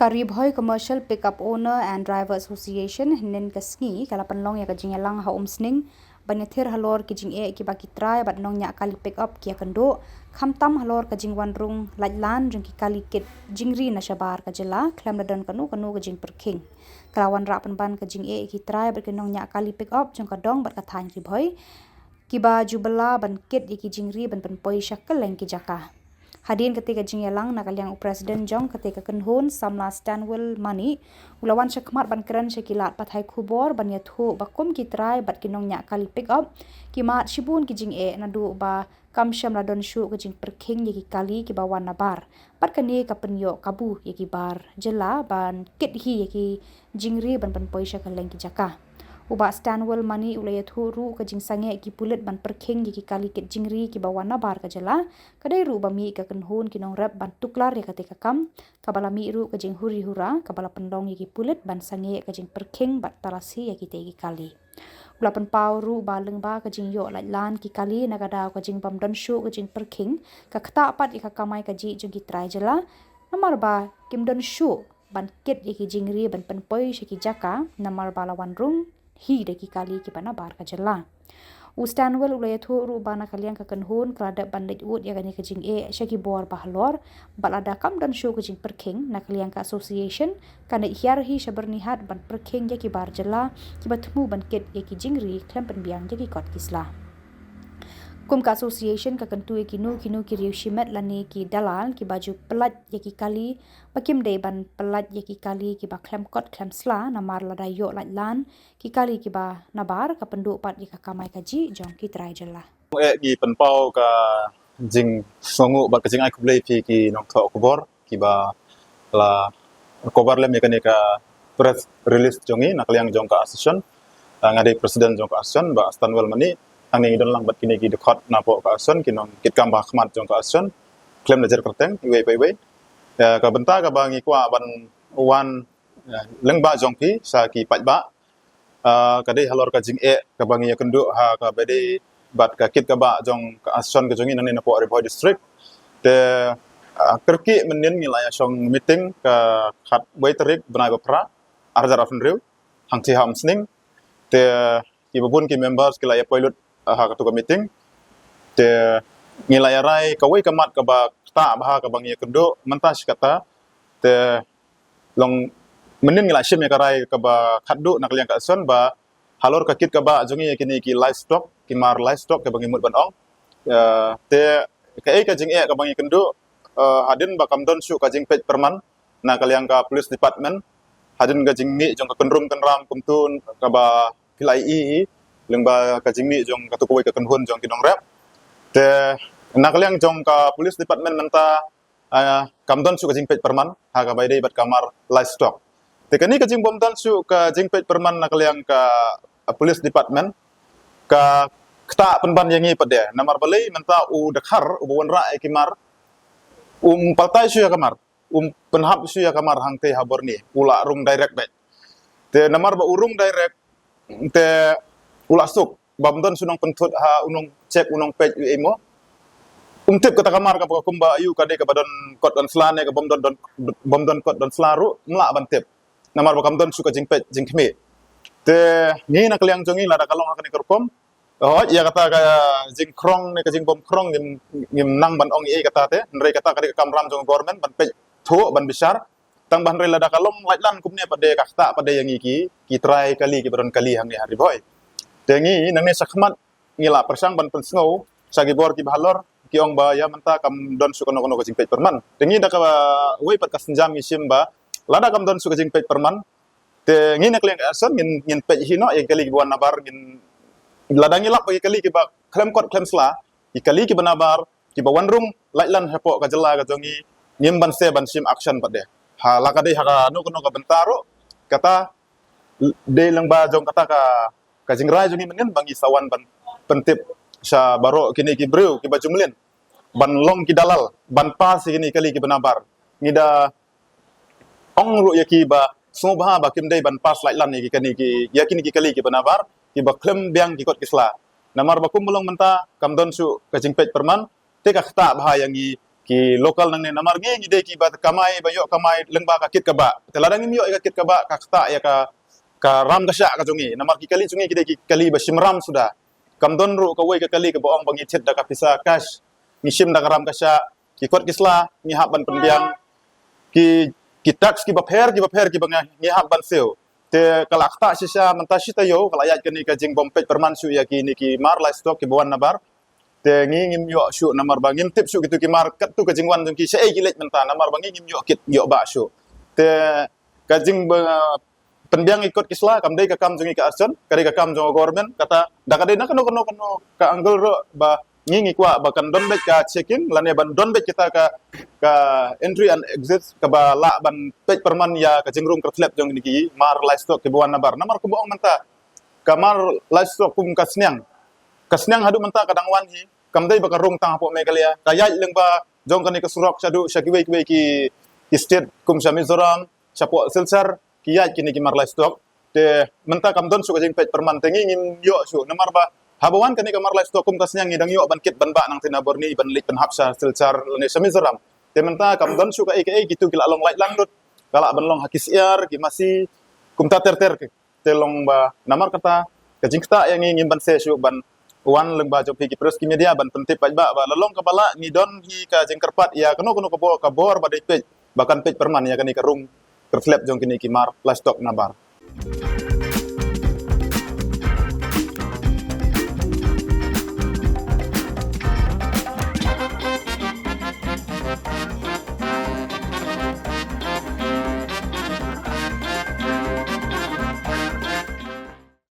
Karibhoy Commercial Pickup Owner and Driver Association nen kasngi kala panlong ya kajing lang ha umsning banyathir halor kijing ki bakitrai bat nong nya kali pick up kia kendo khamtam halor kajing wanrung lajlan jeng ki kali kit jingri na shabar kajela klam dan kanu kajing perking kalawan ra pan kajing ki trai bat nong nya kali pick up jeng kadong bat kathang ribhoy kiba jubela ban kit ki jingri ban poi syakal leng ki jaka Hadirin ketika jingyalang nakaliang Presiden Jong ketika kenhun samla Stanwell Money ulawan syakmat ban keren syakilat pathai kubor ban yathu bakum kitrai bat kinong nya kali pick up kimat shibun kijing nadu ba kamsyam ladon shu kijing perking yaki kali ki bawan nabar pat kani kapenyo kabu yaki bar jela ban kit hi yaki jingri ban poi syakal leng ki jaka Uba Stanwell Money ulaya thuru ka jingsange ki pulit ban perking ki kali kit jingri ki bawana bar ka jala kadai ru bami ka kenhun ki nong rap ban tuklar ya katika kam kabala mi ru ka jing huri hura kabala pendong ki pulit ban sange ka jing perking bat tarasi ya ki te ki kali ulapan pau ru ba leng ba ka jing yo lai lan ki kali nagada ka jing bam don shu ka jing perking ka khata pat ka kamai ka ji jing ki trai jala namar ba kim don shu ban kit ki jingri ban penpoi shiki jaka namar ba lawan rung hi deki kali ki bana bar ka jela Stanwell ulaya thuru bana kaliang ka kanhun krada bandit ut ya gani kajing syaki bor bahlor balada kam dan show kajing perking na kaliang ka association kana hiar hi shabernihat ban perking ya ki bar jela ki batmu ban ket ya ki jingri klem penbiang ya ki kot kisla Kum ka association ka kentu ki kinu ki riu shimet lani ki dalal ki baju pelat ya ki kali bakim de ban pelat ya ki kali ki ba klem kot klem sla namar lada yo lan ki kali ki ba nabar ka pendu pat ya ka kamai kaji jong ki trai jela gi penpau ka jing songu ba ka jing ai kublei pi ki nong tho kubor ki ba la kobar lem ya ka press release jongi nak liang jong ka association ngade presiden jong ka association ba Stanwell Money angni don lang bat kini ki dekat napo ka association ki nong kit kam ba khmat jong ka association klem lejer kerteng we ka benta ka bangi kwa ban wan leng ba jong pi sa ki pat ba kadai halor ka jing ka bangi ya kendu ha ka bede bat ka kit ka ba jong ka association ka jongi nang napo Karibhoy district te kerki menin ngilaya song meeting ka khat waiterik benai bapra arjar afun riu hang ti ham sning te ki babun ki members ki laya pilot ha ka tu meeting te ngilaya rai ka wei kamat ka ba ta bah ka bangi kendo mentas kata te long menin ngilaya shim ka rai ka ba khaddu nak liang ka son ba halor ka kit ka ba jongi kini ki livestock ki mar livestock ka bangi mut ban ong te ka jing ka bangi kendo hadin ba kamdon shu ka jing pej perman na kaliang ka police department hadin ka jing ni jong ka kenrum kenram kumtun ka ba kilai lengba ka jing ni jong ka tukoi ka kenhun jong kinong rap te na kaliang jong ka police department menta kamdon shu ka jing pej perman ha ka bai dei bat kamar livestock te kani ka jing bomdan shu ka jing pej perman na kaliang ka police department ka kta penban yangi pade namar balai menta u dekhar u bon ra kimar paltai shu ya kamar penhap shu ya kamar hang te habor ni ula rung direct back te namar ba urung direct te ula suk bamdon sunong pentut ha unong cek unong pej emo tip kata kamar ka kumba ayu kade ka badon kot don slane ka bomdon kot don slaru mla ban tip namar ba kamdon suka jing pej jing khme te ni na kaliang jongi lada kalong hakani kerkom ya kata ka jing krong ne ka jing bom krong ngim nang ban ong kata te nrei kata kade ka kamram jong government ban pej tho ban besar tang ban rei lada kalong laitlan kumne pade ka kta pade yang ki try kali ki baron kali hang ni Karibhoy tengi nang ne sakmat ngila persang ban pensngau sagi bor ki balor ki ong ba ya menta kam don su kono ka jing pej perman tengi da ka wei pat ka senjam isim ba lada kam don su ka jing pej perman te ngi nak leng ason ngin pej hino ya kali ki buan nabar ngin ladangi lap bagi kali ki ba klem kot klem sla ki kali ki banabar ki ba wanrung laitlan hepo ka jela ka jongi ngim ban se ban sim action pat de ha la ka dei ha ka no kono ka bentaro kata de lang ba jong kata ka jingrai jongi mengen bangi sawan ban pentip sa baro kini ki breu ki baju melin ban long ki dalal ban pas kini kali ki benabar ngida ong ru ya ki ba sumba ba kim dei ban pas laitlan ni ki kani ki yakini ki kali ki benabar ki ba klem biang ki kot kisla namar ba kum belong menta kamdon su ka jing pej perman te ka khta bah yang ki lokal nang ne namar ngi de ki bat kamai bayo kamai lengba ka kit ka ba teladang mi yo ka kit ka ba ka kta ya ka ram ka sya ka jungi namar ki kali jungi ki de ki kali ba shimram sudah kamdon ru ka wei ka kali ka boong bangi chet da ka pisa cash ni shim da ka ram ka sya ki kot kisla ni haban pendiang ki tax ki ba pher ki banga ni haban seo te kala kta sya menta shita yo kala ya kini ka jing bompet perman su ya ki ni ki mar livestock ki bawan nabar te ngi ngim yo syu namar ba ngim tip syu gitu ki mar kat tu ka jingwan jong ki sei ki let menta namar ba ngi ngim yo kit yo ba syu te ka jing pendiang ikut kisla kam dei ka kam jongi ka arson kari ka kam jong government kata dakade na kano ka anggol ro ba ngi kwa ba kan don bet ka checking lane ban don bet kita ka entry and exit ka ba la ban pej perman ya ka jingrung kertlep jong niki mar livestock ke buan nabar namar ko boong menta kamar livestock kum kasnyang hadu menta kadang wan hi kam dei ba ka rong tang po megalia kaya leng ba jong kan ka surok sadu shakiwe ki state kum sa Mizoram sapo silsar kiyat kini ki mar livestock te menta kam don su ka jing pej perman tengi ngim yo su namar ba habawan kani ka mar livestock kum kasnyang ngidang yo ban kit ban ba nang tinabor ni ban lit pen hapsa silsar ne samizaram te menta kam don su ka eke gitu kila long light langdut kala ban long hakis iar ki masih kum ta ter te long ba namar kata ka jing kta yang ngim ban se su ban wan leng ba jop ki pres ki media ban pentip ba lalong ka bala ni don hi ka jing kerpat ya kano ka bor ba dei pej bahkan pej perman ya kani ka rung terslep jong kini ki mar livestock nabar